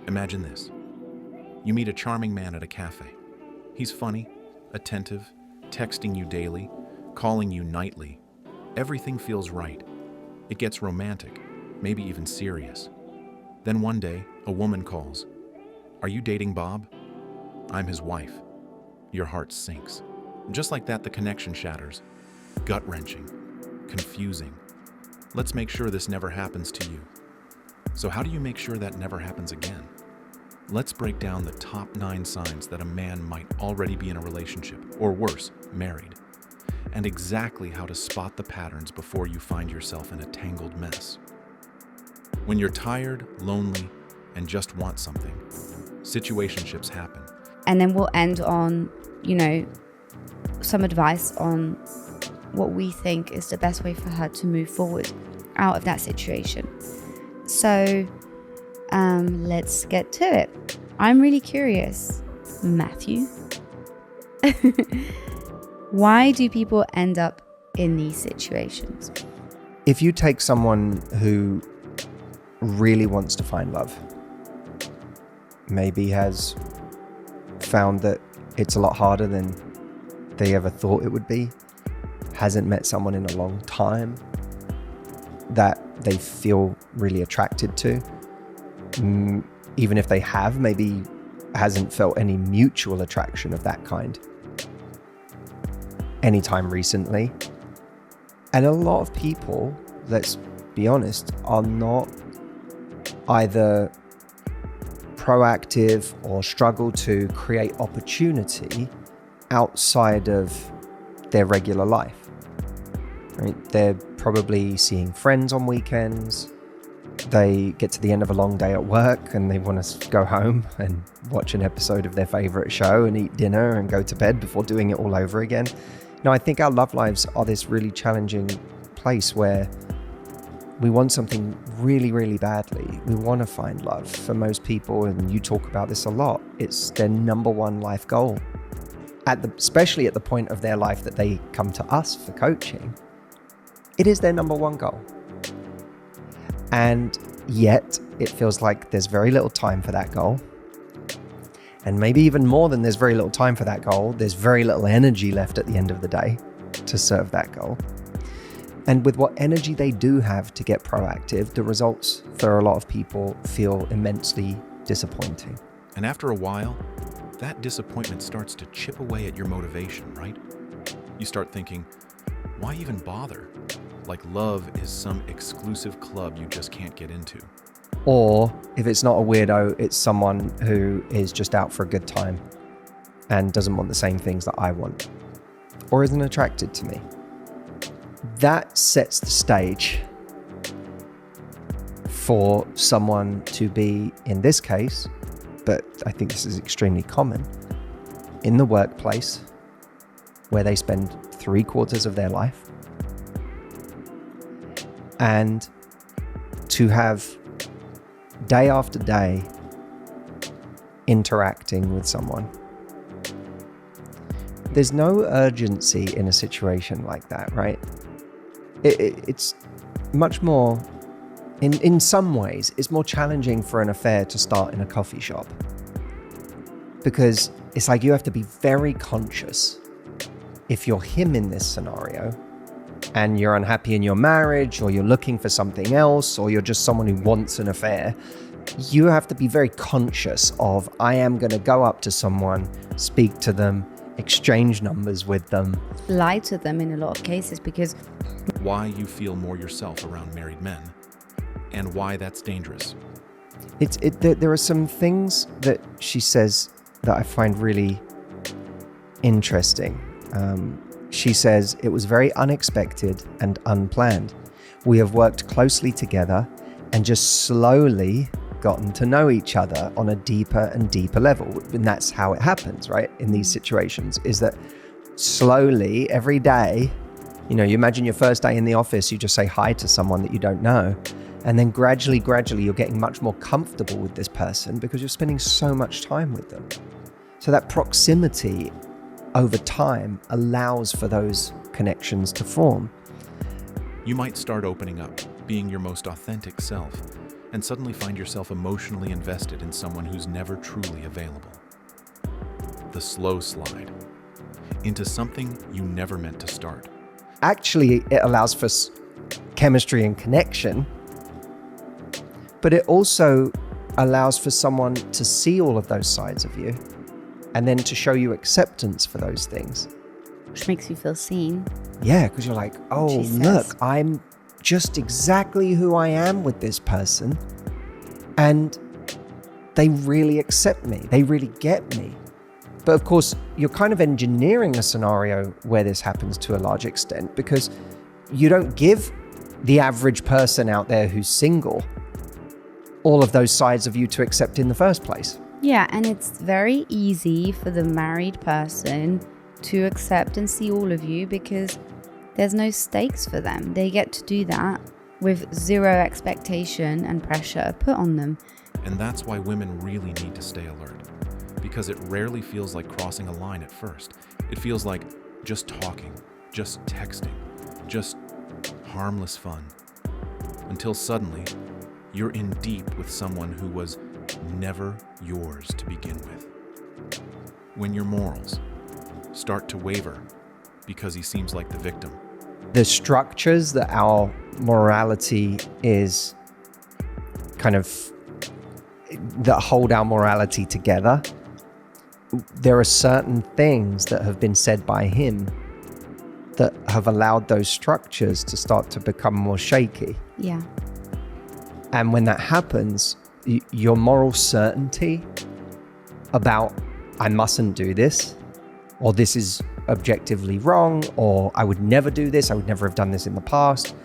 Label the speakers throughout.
Speaker 1: Imagine this. You meet a charming man at a cafe. He's funny, attentive, texting you daily, calling you nightly. Everything feels right. It gets romantic, maybe even serious. Then one day, a woman calls. "Are you dating Bob?" "I'm his wife." Your heart sinks. Just like that, the connection shatters. Gut-wrenching, confusing. Let's make sure this never happens to you. So how do you make sure that never happens again? Let's break down the top 9 signs that a man might already be in a relationship, or worse, married, and exactly how to spot the patterns before you find yourself in a tangled mess. When you're tired, lonely, and just want something, situationships happen.
Speaker 2: And then we'll end on, some advice on what we think is the best way for her to move forward out of that situation. So let's get to it. I'm really curious, Matthew. Why do people end up in these situations?
Speaker 3: If you take someone who really wants to find love, maybe has found that it's a lot harder than they ever thought it would be, hasn't met someone in a long time that they feel really attracted to, even if they have, maybe hasn't felt any mutual attraction of that kind anytime recently. And a lot of people, let's be honest, are not either proactive or struggle to create opportunity outside of their regular life. Right? They're probably seeing friends on weekends. They get to the end of a long day at work and they want to go home and watch an episode of their favorite show and eat dinner and go to bed before doing it all over again. I think our love lives are this really challenging place where we want something really, really badly. We want to find love. For most people, and you talk about this a lot, it's their number one life goal. Especially at the point of their life that they come to us for coaching, it is their number one goal. And yet it feels like there's very little time for that goal. And maybe even more than there's very little time for that goal, there's very little energy left at the end of the day to serve that goal. And with what energy they do have to get proactive, the results for a lot of people feel immensely disappointing.
Speaker 1: And after a while, that disappointment starts to chip away at your motivation, right? You start thinking, why even bother? Like love is some exclusive club you just can't get into.
Speaker 3: Or if it's not a weirdo, it's someone who is just out for a good time and doesn't want the same things that I want, or isn't attracted to me. That sets the stage for someone to be, in this case, but I think this is extremely common, in the workplace where they spend 3/4 of their life, and to have day after day interacting with someone. There's no urgency in a situation like that, right? It's much more, in some ways, it's more challenging for an affair to start in a coffee shop. Because it's like you have to be very conscious. If you're him in this scenario, and you're unhappy in your marriage, or you're looking for something else, or you're just someone who wants an affair, you have to be very conscious of, I am going to go up to someone, speak to them, exchange numbers with them.
Speaker 2: Lie to them in a lot of cases, because
Speaker 1: why you feel more yourself around married men, and why that's dangerous.
Speaker 3: There are some things that she says that I find really interesting. She says, it was very unexpected and unplanned. We have worked closely together and just slowly gotten to know each other on a deeper and deeper level. And that's how it happens, right? In these situations, is that slowly every day, you imagine your first day in the office, you just say hi to someone that you don't know. And then gradually, you're getting much more comfortable with this person because you're spending so much time with them. So that proximity over time allows for those connections to form.
Speaker 1: You might start opening up, being your most authentic self, and suddenly find yourself emotionally invested in someone who's never truly available. The slow slide into something you never meant to start.
Speaker 3: Actually, it allows for chemistry and connection, but it also allows for someone to see all of those sides of you and then to show you acceptance for those things.
Speaker 2: Which makes you feel seen.
Speaker 3: Yeah, because you're like, oh,
Speaker 2: She says.
Speaker 3: look, I'm just exactly who I am with this person. And they really accept me. They really get me. But of course, you're kind of engineering a scenario where this happens to a large extent, because you don't give the average person out there who's single all of those sides of you to accept in the first place.
Speaker 2: Yeah, and it's very easy for the married person to accept and see all of you because there's no stakes for them. They get to do that with zero expectation and pressure put on them.
Speaker 1: And that's why women really need to stay alert, because it rarely feels like crossing a line at first. It feels like just talking, just texting, just harmless fun, until suddenly you're in deep with someone who was never yours to begin with. When your morals start to waver because he seems like the victim.
Speaker 3: The structures that our morality is kind of, that hold our morality together, there are certain things that have been said by him that have allowed those structures to start to become more shaky.
Speaker 2: Yeah.
Speaker 3: And when that happens, your moral certainty about I mustn't do this, or this is objectively wrong, or I would never do this, I would never have done this in the past,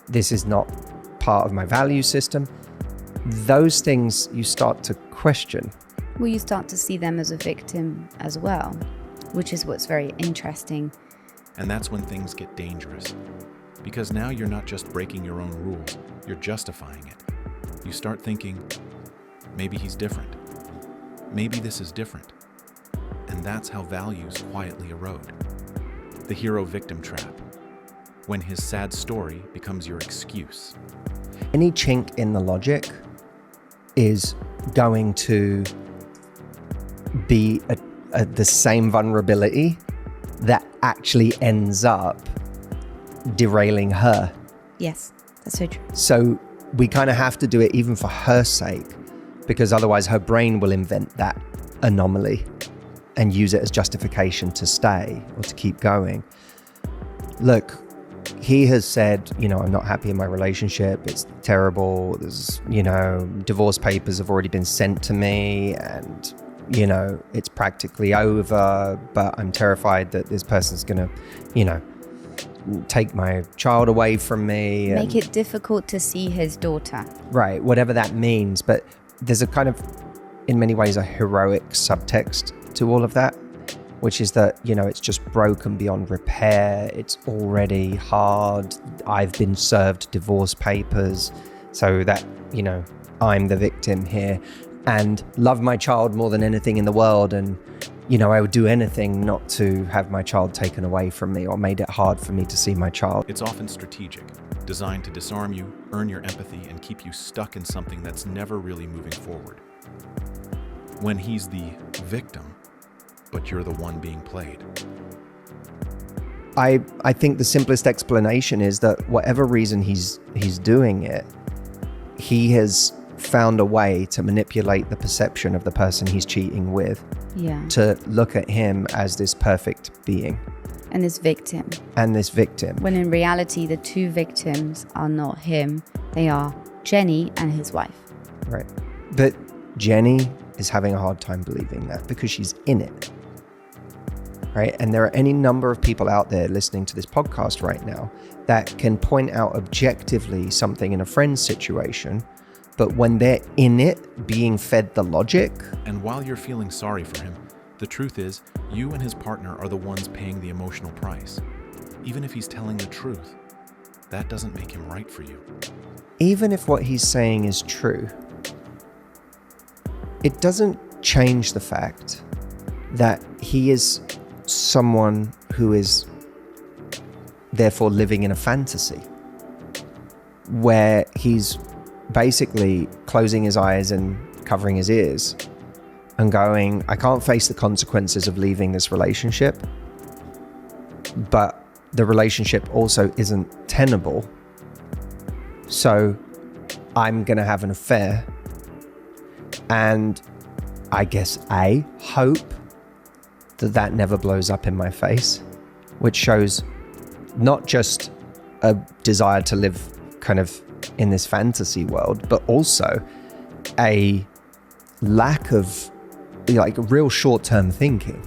Speaker 3: this is not part of my value system, those things you start to question.
Speaker 2: Well, you start to see them as a victim as well, which is what's very interesting.
Speaker 1: And that's when things get dangerous, because now you're not just breaking your own rules, you're justifying it. You start thinking, maybe he's different. Maybe this is different. And that's how values quietly erode. The hero-victim trap, when his sad story becomes your excuse.
Speaker 3: Any chink in the logic is going to be the same vulnerability that actually ends up derailing her.
Speaker 2: Yes, that's so true.
Speaker 3: So we kind of have to do it even for her sake, because otherwise her brain will invent that anomaly and use it as justification to stay or to keep going. Look, he has said, I'm not happy in my relationship. It's terrible. There's, divorce papers have already been sent to me and, it's practically over, but I'm terrified that this person's going to, take my child away from me.
Speaker 2: Make it difficult to see his daughter.
Speaker 3: Right, whatever that means. But there's a kind of, in many ways, a heroic subtext to all of that, which is that, it's just broken beyond repair. It's already hard. I've been served divorce papers, so that, I'm the victim here, and love my child more than anything in the world. And, I would do anything not to have my child taken away from me or made it hard for me to see my child.
Speaker 1: It's often strategic, designed to disarm you, earn your empathy, and keep you stuck in something that's never really moving forward. When he's the victim, but you're the one being played.
Speaker 3: I think the simplest explanation is that whatever reason he's doing it, he has found a way to manipulate the perception of the person he's cheating with, to look at him as this perfect being.
Speaker 2: And this victim.
Speaker 3: When
Speaker 2: in reality, the two victims are not him. They are Jenny and his wife.
Speaker 3: Right. But Jenny is having a hard time believing that because she's in it. Right. And there are any number of people out there listening to this podcast right now that can point out objectively something in a friend's situation, but when they're in it, being fed the logic.
Speaker 1: And while you're feeling sorry for him, the truth is, you and his partner are the ones paying the emotional price. Even if he's telling the truth, that doesn't make him right for you.
Speaker 3: Even if what he's saying is true, it doesn't change the fact that he is someone who is therefore living in a fantasy where he's basically closing his eyes and covering his ears and going, I can't face the consequences of leaving this relationship, but the relationship also isn't tenable. So I'm going to have an affair. And I guess hope that never blows up in my face, which shows not just a desire to live kind of in this fantasy world, but also a lack of like real short-term thinking.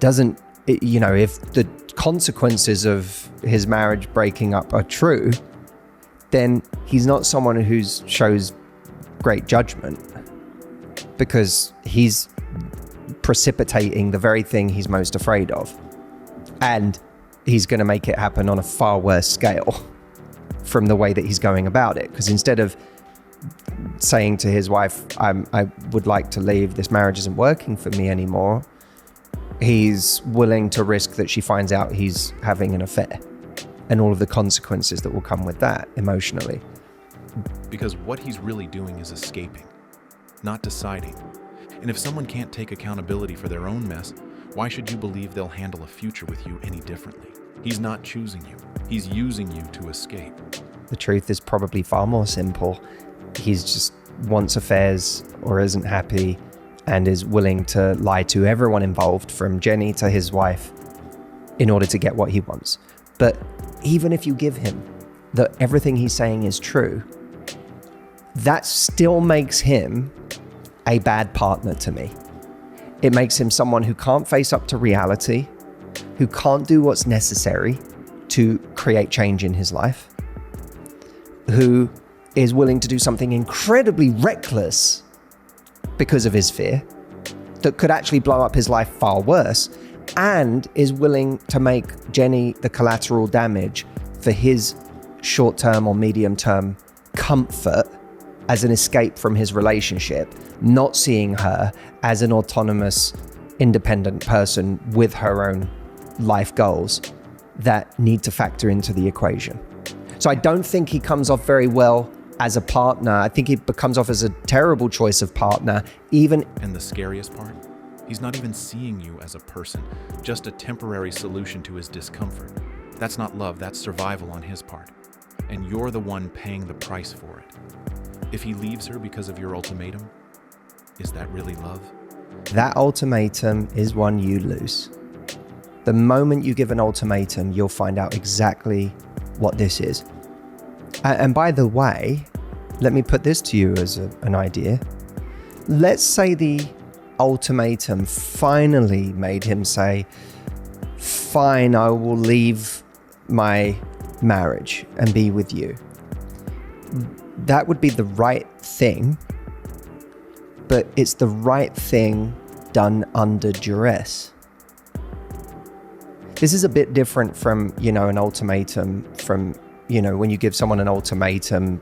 Speaker 3: If the consequences of his marriage breaking up are true, then he's not someone who shows great judgment, because he's precipitating the very thing he's most afraid of. And he's going to make it happen on a far worse scale from the way that he's going about it. Because instead of saying to his wife, I would like to leave, this marriage isn't working for me anymore, he's willing to risk that she finds out he's having an affair and all of the consequences that will come with that emotionally.
Speaker 1: Because what he's really doing is escaping, not deciding. And if someone can't take accountability for their own mess, why should you believe they'll handle a future with you any differently? He's not choosing you. He's using you to escape.
Speaker 3: The truth is probably far more simple. He's just wants affairs or isn't happy and is willing to lie to everyone involved, from Jenny to his wife, in order to get what he wants. But even if you give him that everything he's saying is true, that still makes him a bad partner to me. It makes him someone who can't face up to reality, who can't do what's necessary to create change in his life, who is willing to do something incredibly reckless because of his fear that could actually blow up his life far worse, and is willing to make Jenny the collateral damage for his short-term or medium-term comfort as an escape from his relationship, not seeing her as an autonomous, independent person with her own life goals that need to factor into the equation. So I don't think he comes off very well as a partner. I think he comes off as a terrible choice of partner, even.
Speaker 1: And the scariest part? He's not even seeing you as a person, just a temporary solution to his discomfort. That's not love, that's survival on his part. And you're the one paying the price for it. If he leaves her because of your ultimatum, is that really love?
Speaker 3: That ultimatum is one you lose. The moment you give an ultimatum, you'll find out exactly what this is. And by the way, let me put this to you as an idea. Let's say the ultimatum finally made him say, fine, I will leave my marriage and be with you. That would be the right thing, but it's the right thing done under duress. This is a bit different from, an ultimatum from, when you give someone an ultimatum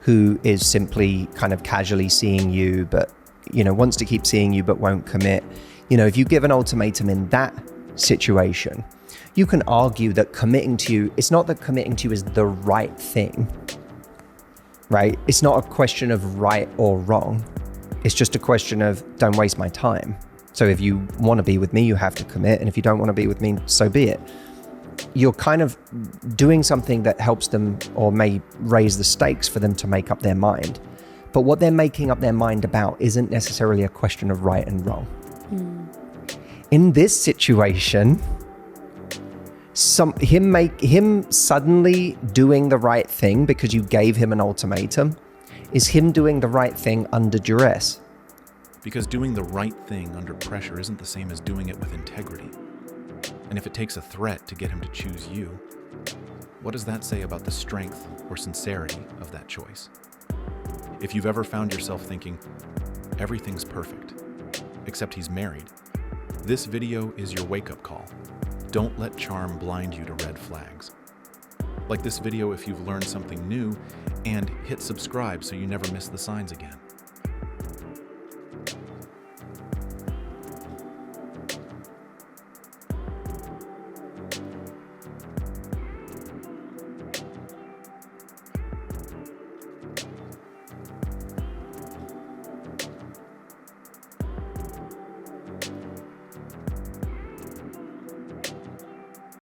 Speaker 3: who is simply kind of casually seeing you, but, wants to keep seeing you, but won't commit. If you give an ultimatum in that situation, you can argue that committing to you, it's not that committing to you is the right thing, right? It's not a question of right or wrong. It's just a question of don't waste my time. So if you want to be with me, you have to commit. And if you don't want to be with me, so be it. You're kind of doing something that helps them or may raise the stakes for them to make up their mind. But what they're making up their mind about isn't necessarily a question of right and wrong. In this situation, him suddenly doing the right thing because you gave him an ultimatum is him doing the right thing under duress.
Speaker 1: Because doing the right thing under pressure isn't the same as doing it with integrity. And if it takes a threat to get him to choose you, what does that say about the strength or sincerity of that choice? If you've ever found yourself thinking, everything's perfect, except he's married, this video is your wake-up call. Don't let charm blind you to red flags. Like this video if you've learned something new, and hit subscribe so you never miss the signs again.